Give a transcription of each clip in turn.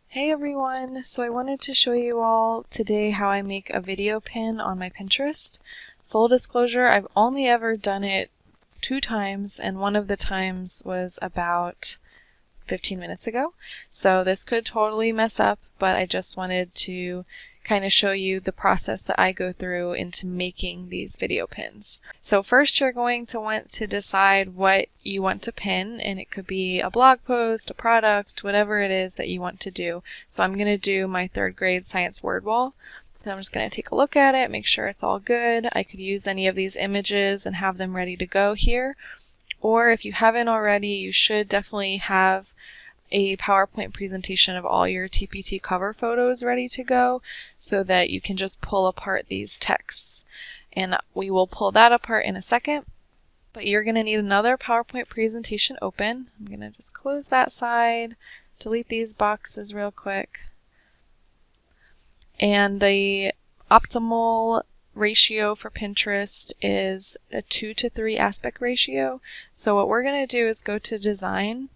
Hey everyone! So I wanted to show you all today how I make a video pin on my Pinterest. Full disclosure, I've only ever done it 2 times, and one of the times was about 15 minutes ago. So this could totally mess up, but I just wanted to kind of show you the process that I go through into making these video pins. So first you're going to want to decide what you want to pin, and it could be a blog post, a product, whatever it is that you want to do. So I'm going to do my 3rd grade science word wall. So I'm just going to take a look at it, make sure it's all good. I could use any of these images and have them ready to go here. Or if you haven't already, you should definitely have a PowerPoint presentation of all your TPT cover photos ready to go so that you can just pull apart these texts. And we will pull that apart in a second, but you're going to need another PowerPoint presentation open. I'm going to just close that side, delete these boxes real quick. And the optimal ratio for Pinterest is a 2:3 aspect ratio. So what we're going to do is go to Design,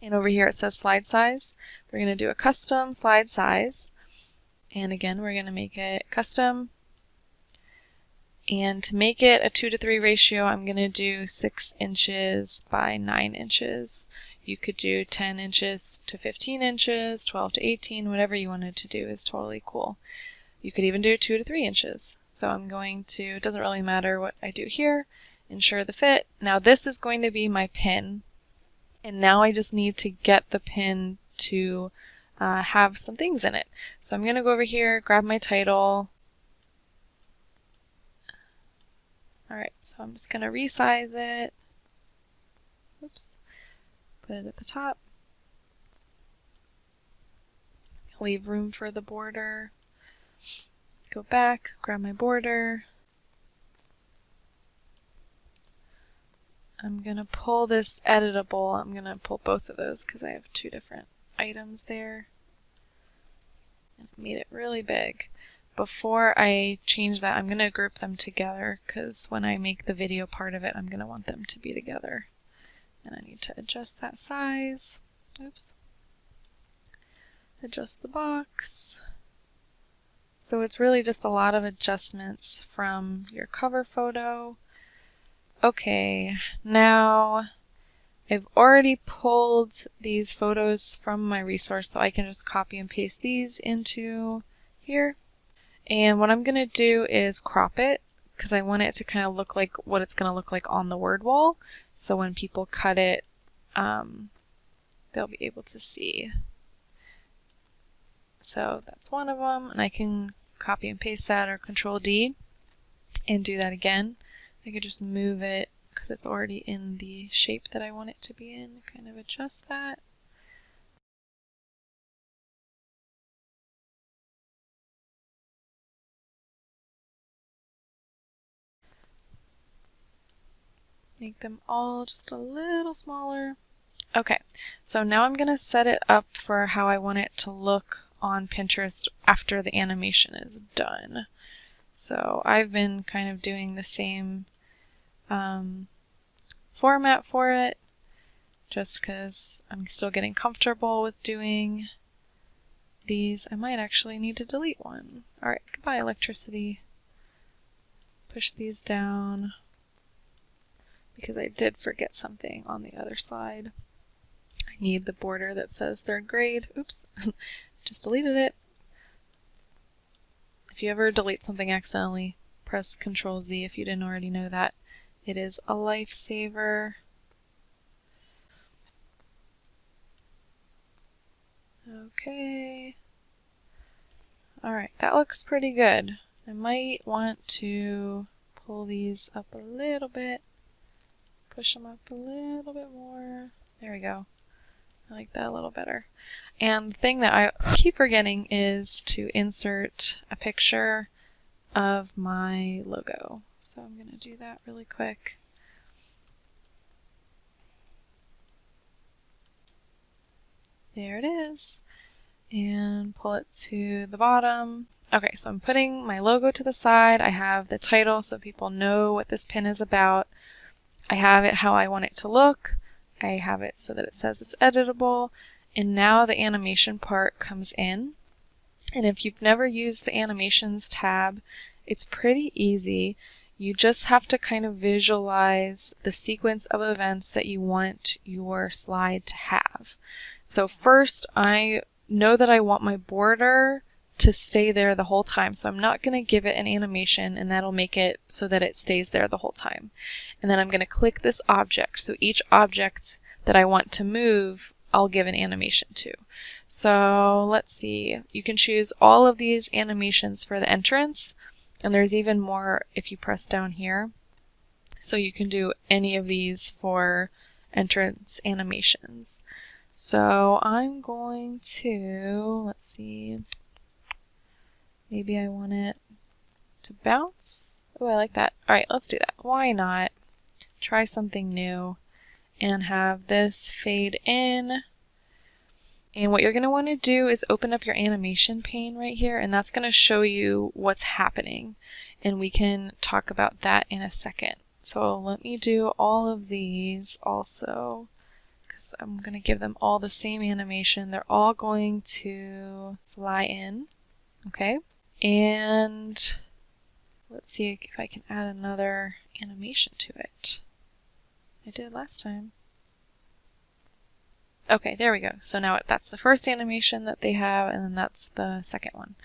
and over here it says Slide Size. We're going to do a custom slide size, and again we're going to make it custom. And to make it a 2:3 ratio, I'm going to do 6 inches by 9 inches. You could do 10 inches to 15 inches, 12 to 18, whatever you wanted to do is totally cool. You could even do 2 to 3 inches. So I'm going to, it doesn't really matter what I do here, ensure the fit. Now this is going to be my pin, and now I just need to get the pin to have some things in it. So I'm going to go over here, grab my title. Alright, so I'm just going to resize it. Oops. Put it at the top. Leave room for the border. Go back, grab my border. I'm going to pull this editable. I'm going to pull both of those because I have 2 different items there. And made it really big. Before I change that, I'm going to group them together because when I make the video part of it, I'm going to want them to be together. And I need to adjust that size. Oops. Adjust the box. So it's really just a lot of adjustments from your cover photo. Okay, now I've already pulled these photos from my resource, so I can just copy and paste these into here. And what I'm going to do is crop it because I want it to kind of look like what it's going to look like on the word wall. So when people cut it, they'll be able to see. So that's one of them, and I can copy and paste that or Control D and do that again. I could just move it because it's already in the shape that I want it to be in, kind of adjust that. Make them all just a little smaller. Okay, so now I'm going to set it up for how I want it to look on Pinterest after the animation is done. So I've been kind of doing the same format for it just because I'm still getting comfortable with doing these. I might actually need to delete one. Alright, goodbye electricity. Push these down because I did forget something on the other slide. I need the border that says 3rd grade. Oops, just deleted it. If you ever delete something accidentally, press Control Z if you didn't already know that. It is a lifesaver. Okay. Alright, that looks pretty good. I might want to pull these up a little bit. Push them up a little bit more. There we go. I like that a little better. And the thing that I keep forgetting is to insert a picture of my logo. So I'm going to do that really quick. There it is. And pull it to the bottom. Okay, so I'm putting my logo to the side. I have the title so people know what this pin is about. I have it how I want it to look. I have it so that it says it's editable. And now the animation part comes in. And if you've never used the animations tab, it's pretty easy. You just have to kind of visualize the sequence of events that you want your slide to have. So first, I know that I want my border to stay there the whole time. So I'm not going to give it an animation, and that'll make it so that it stays there the whole time. And then I'm going to click this object. So each object that I want to move, I'll give an animation to. So let's see. You can choose all of these animations for the entrance, and there's even more if you press down here. So you can do any of these for entrance animations. So I'm going to, let's see, maybe I want it to bounce. Oh, I like that. Alright, let's do that. Why not? Try something new and have this fade in. And what you're going to want to do is open up your animation pane right here, and that's going to show you what's happening. And we can talk about that in a second. So let me do all of these also, because I'm going to give them all the same animation. They're all going to fly in. Okay. And let's see if I can add another animation to it. I did last time. Okay, there we go. So now that's the first animation that they have, and then that's the second one.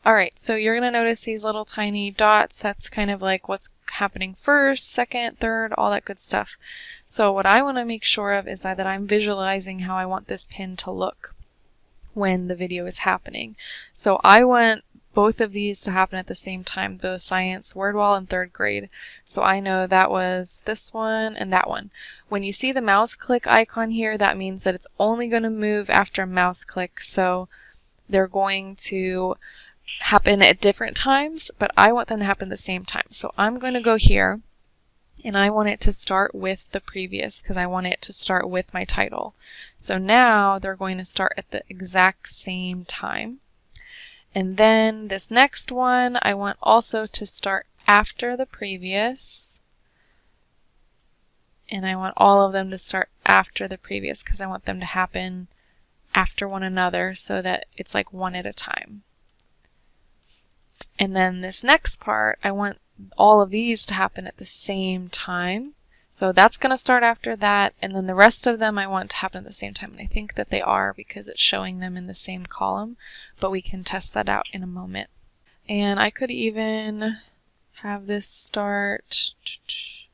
Alright, so you're going to notice these little tiny dots. That's kind of like what's happening first, second, third, all that good stuff. So what I want to make sure of is that I'm visualizing how I want this pin to look when the video is happening. So I want both of these to happen at the same time, the science word wall in 3rd grade. So I know that was this one and that one. When you see the mouse click icon here, that means that it's only going to move after a mouse click. So they're going to happen at different times, but I want them to happen at the same time. So I'm going to go here, and I want it to start with the previous because I want it to start with my title. So now they're going to start at the exact same time. And then this next one, I want also to start after the previous. And I want all of them to start after the previous because I want them to happen after one another so that it's like one at a time. And then this next part, I want all of these to happen at the same time. So that's going to start after that, and then the rest of them I want to happen at the same time. And I think that they are because it's showing them in the same column, but we can test that out in a moment. And I could even have this start,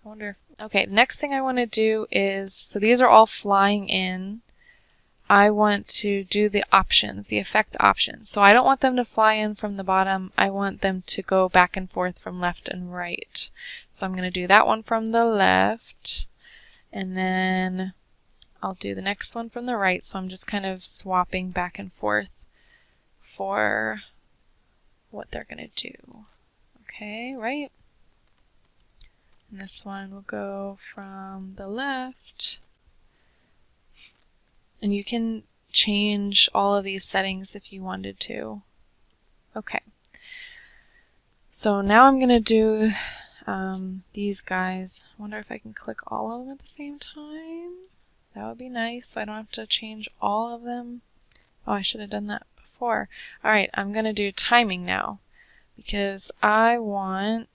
I wonder if, okay, next thing I want to do is, so these are all flying in. I want to do the options, the effect options. So I don't want them to fly in from the bottom. I want them to go back and forth from left and right. So I'm going to do that one from the left, and then I'll do the next one from the right. So I'm just kind of swapping back and forth for what they're going to do. Okay, right? And this one will go from the left. And you can change all of these settings if you wanted to. Okay. So now I'm going to do these guys. I wonder if I can click all of them at the same time. That would be nice, so I don't have to change all of them. Oh, I should have done that before. Alright, I'm going to do timing now. Because I want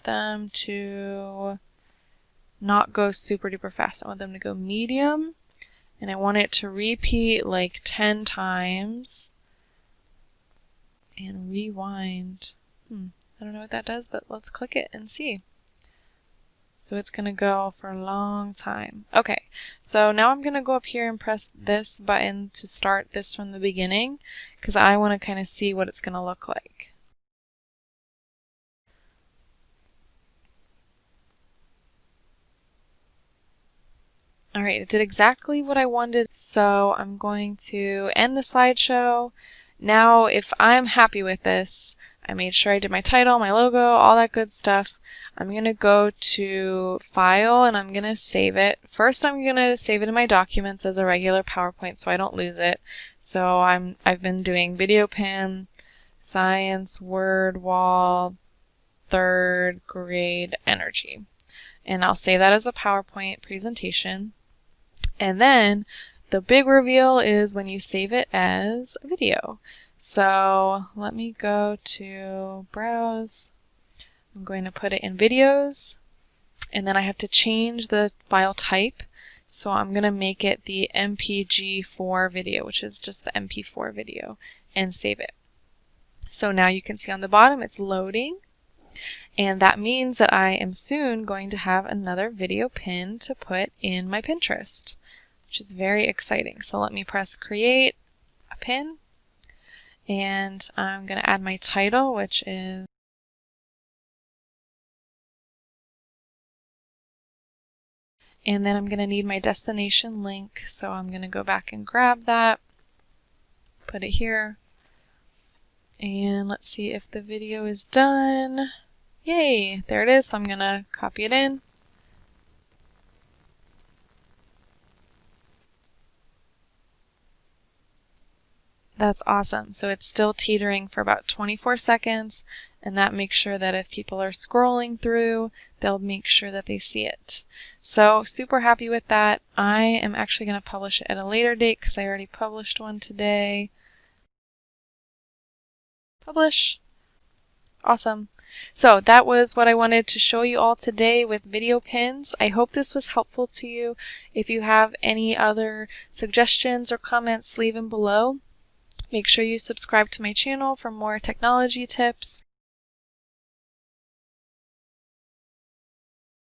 them to not go super duper fast. I want them to go medium, and I want it to repeat like 10 times and rewind. I don't know what that does, but let's click it and see. So it's going to go for a long time. Okay, so now I'm going to go up here and press this button to start this from the beginning because I want to kind of see what it's going to look like. Alright, it did exactly what I wanted, so I'm going to end the slideshow. Now, if I'm happy with this, I made sure I did my title, my logo, all that good stuff. I'm going to go to File, and I'm going to save it. First, I'm going to save it in my documents as a regular PowerPoint so I don't lose it. So I've been doing video pin, science, word wall, 3rd grade energy. And I'll save that as a PowerPoint presentation. And then The big reveal is when you save it as a video. So let me go to Browse. I'm going to put it in Videos, and then I have to change the file type. So I'm going to make it the MPG4 video, which is just the MP4 video, and save it. So now you can see on the bottom it's loading, and that means that I am soon going to have another video pin to put in my Pinterest, which is very exciting. So let me press Create a Pin, and I'm going to add my title, which is and then I'm going to need my destination link, so I'm going to go back and grab that, put it here, and let's see if the video is done. Yay, there it is. So I'm going to copy it in. That's awesome. So it's still teetering for about 24 seconds, and that makes sure that if people are scrolling through, they'll make sure that they see it. So super happy with that. I am actually going to publish it at a later date because I already published one today. Publish. Awesome. So that was what I wanted to show you all today with video pins. I hope this was helpful to you. If you have any other suggestions or comments, leave them below. Make sure you subscribe to my channel for more technology tips.